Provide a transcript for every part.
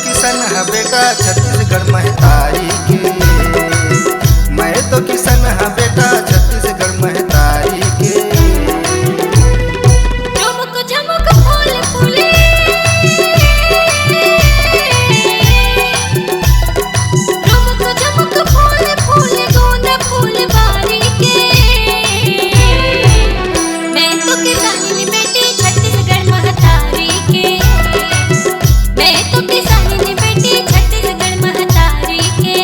किसान है बेटा छत्तीसगढ़ महतारी के। मैं तो किसान है बेटा छत्तीसगढ़ महतारी के। झुमुक झुमुक फूल फूले, झुमुक झुमुक फूल फूले, गोंदा फूल बारी के। मैं तो किसानी बेटी छत्तीसगढ़ महतारी के। मैं तो किसानी बेटी छत्तीसगढ़ महतारी के।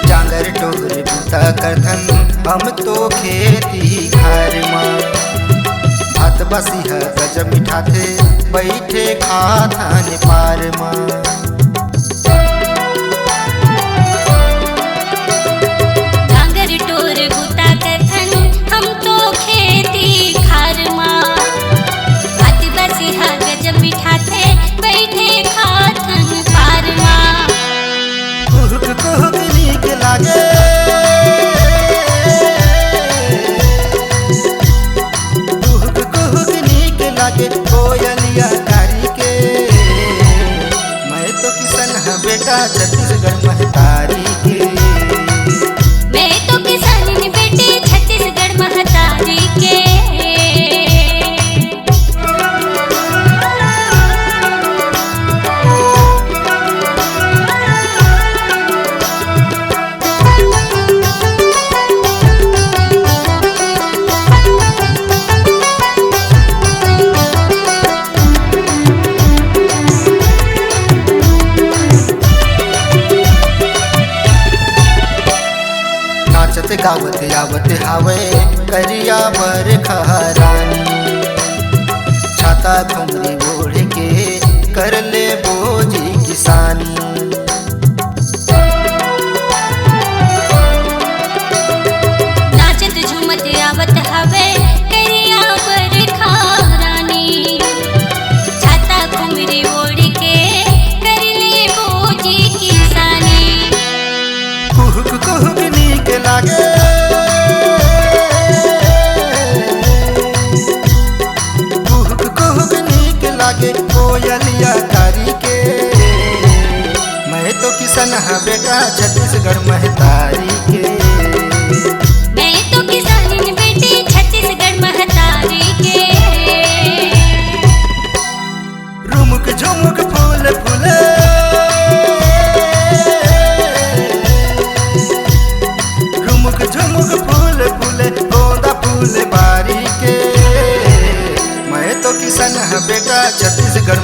जांगर टोगरे बूता करथन हम तो खेती खार मां। भात बसिहा गज मिठाथे बैठे खाथन पार मां। डांगर टोर बूता करथन हम तो खेती खार मां। भात बसिहा गज मिठाथे बैठे खाथन पार मां। कुहुक कुहुक नीक लागे, कुहुक कुहुक नीक लागे कोयलिया कारी के। मैं तो किसान है बेटा छत्तीसगढ़ महतारी के। मैं तो किसानी बेटी छत्तीसगढ़ महतारी के। नाचत गावत आवत हावे करिया बर खहरानी। छाता घुमरी ओढ़ के कर ले बोझी किसानी। नाचत झूमत आवत हवे करिया बरखा रानी। छाता घुमरी ओढ़ के कर ले बोझी किसानी। कुहुक कुहुक नीक लागे, कुहुक कुहुक नीक लागे कोयलिया कारी के। मैं तो किसान है बेटा छत्तीसगढ़ महतारी के। मैं तो किसानी बेटी छत्तीसगढ़ महतारी के। रुमुक झुमुक फूल फूले, रुमुक झुमुक फूल फूले, गोंदा फूल बारी के। मैं तो किसान है बेटा छत्तीसगढ़